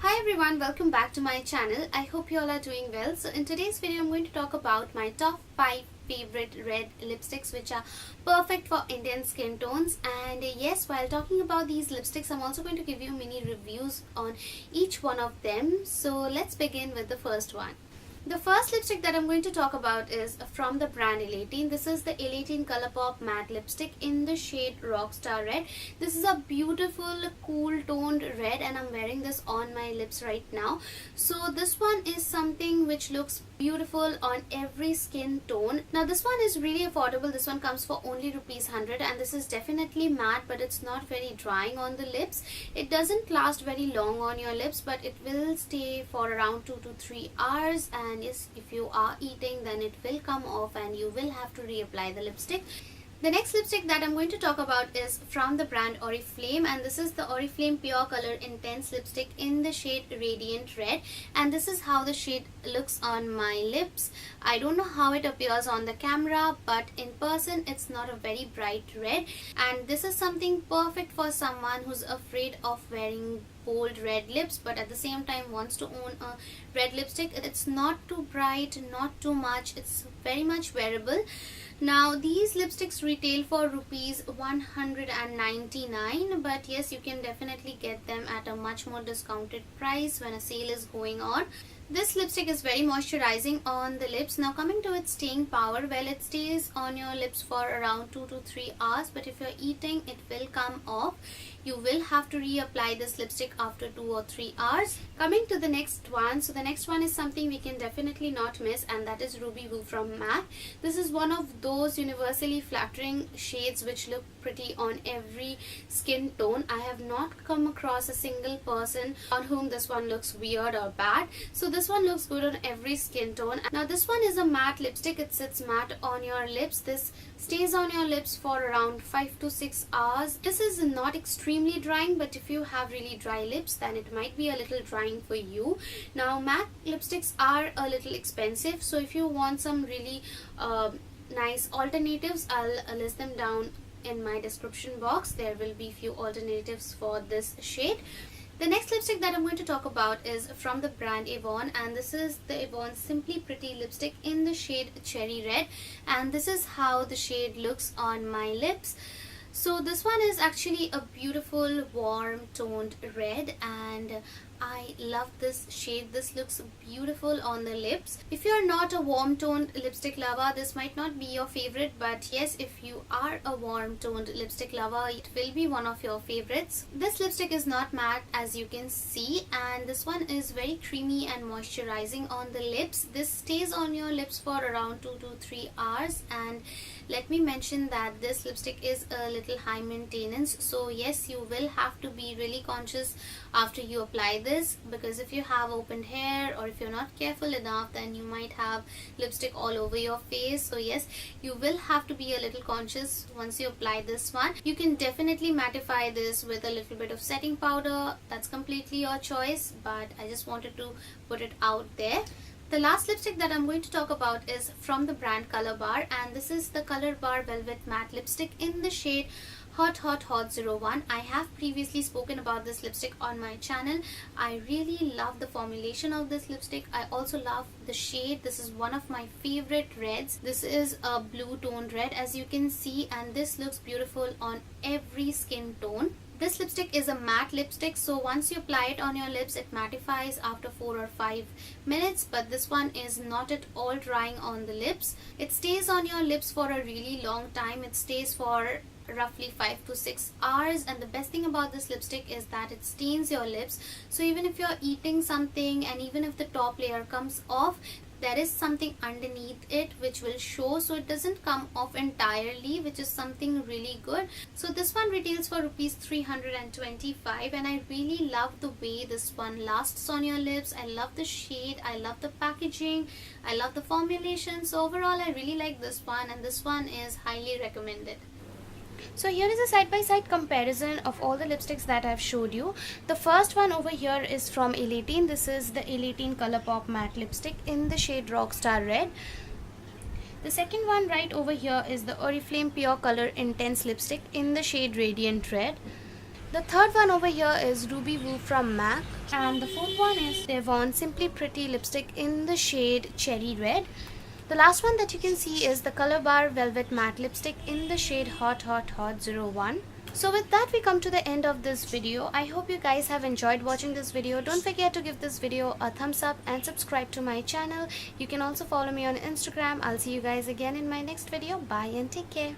Hi everyone, welcome back to my channel. I hope you all are doing well. So in today's video I'm going to talk about my top 5 favorite red lipsticks which are perfect for Indian skin tones. And yes, while talking about these lipsticks, I'm also going to give you mini reviews on each one of them. So let's begin with the first one. The first lipstick that I'm going to talk about is from the brand AVON. This is the AVON Colourpop matte lipstick in the shade Rockstar Red. This is a beautiful cool toned red and I'm wearing this on my lips right now. So this one is something which looks beautiful on every skin tone. Now this one is really affordable. This one comes for only ₹100 and this is definitely matte, but it's not very drying on the lips. It doesn't last very long on your lips, but it will stay for around 2 to 3 hours. And yes, if you are eating, then it will come off and you will have to reapply the lipstick. The next lipstick that I'm going to talk about is from the brand Oriflame, and this is the Oriflame Pure Color Intense lipstick in the shade Radiant Red, and this is how the shade looks on my lips. I don't know how it appears on the camera, but in person it's not a very bright red, and this is something perfect for someone who's afraid of wearing bold red lips but at the same time wants to own a red lipstick. It's not too bright, not too much, it's very much wearable. Now these lipsticks retail for ₹199, but yes, you can definitely get them at a much more discounted price when a sale is going on. This lipstick is very moisturizing on the lips. Now coming to its staying power, well, it stays on your lips for around 2 to 3 hours, but if you're eating, it will come off. You will have to reapply this lipstick after 2 or 3 hours. Coming to the next one, so the next one is something we can definitely not miss, and that is Ruby Woo from MAC. This is one of those universally flattering shades which look pretty on every skin tone. I have not come across a single person on whom this one looks weird or bad. So this one looks good on every skin tone. Now this one is a matte lipstick. It sits matte on your lips. This stays on your lips for around 5 to 6 hours. This is not extremely drying, but if you have really dry lips, then it might be a little drying for you. Now matte lipsticks are a little expensive, so if you want some really nice alternatives, I'll list them down in my description box. There will be few alternatives for this shade. The next lipstick that I'm going to talk about is from the brand AVON, and this is the AVON Simply Pretty lipstick in the shade Cherry Red, and this is how the shade looks on my lips. So this one is actually a beautiful warm toned red, and I love this shade. This looks beautiful on the lips. If you are not a warm toned lipstick lover, this might not be your favorite, but yes, if you are a warm toned lipstick lover, it will be one of your favorites. This lipstick is not matte, as you can see, and this one is very creamy and moisturizing on the lips. This stays on your lips for around 2 to 3 hours, and let me mention that this lipstick is a little high maintenance, so yes, you will have to be really conscious after you apply this, because if you have opened hair or if you're not careful enough, then you might have lipstick all over your face. So yes, you will have to be a little conscious once you apply this one. You can definitely mattify this with a little bit of setting powder. That's completely your choice, but I just wanted to put it out there. The last lipstick that I'm going to talk about is from the brand Color Bar, and this is the Color Bar Velvet Matte Lipstick in the shade Hot Hot Hot 01. I have previously spoken about this lipstick on my channel. I really love the formulation of this lipstick. I also love the shade. This is one of my favorite reds. This is a blue toned red, as you can see, and this looks beautiful on every skin tone. This lipstick is a matte lipstick, so once you apply it on your lips, it mattifies after 4 or 5 minutes, but this one is not at all drying on the lips. It stays on your lips for a really long time. It stays for roughly 5 to 6 hours, and the best thing about this lipstick is that it stains your lips. So even if you're eating something and even if the top layer comes off, there is something underneath it which will show, so it doesn't come off entirely, which is something really good. So this one retails for ₹325, and I really love the way this one lasts on your lips. I love the shade, I love the packaging, I love the formulation. So overall I really like this one, and this one is highly recommended. So here is a side-by-side comparison of all the lipsticks that I've showed you. The first one over here is from AVON. This is the AVON Colourpop matte lipstick in the shade Rockstar Red. The second one right over here is the Oriflame Pure Color Intense lipstick in the shade Radiant Red. The third one over here is Ruby Woo from MAC, and the fourth one is AVON Simply Pretty lipstick in the shade Cherry Red. The last one that you can see is the Color Bar Velvet Matte lipstick in the shade Hot Hot Hot 01. So with that, we come to the end of this video. I hope you guys have enjoyed watching this video. Don't forget to give this video a thumbs up and subscribe to my channel. You can also follow me on Instagram. I'll see you guys again in my next video. Bye and take care.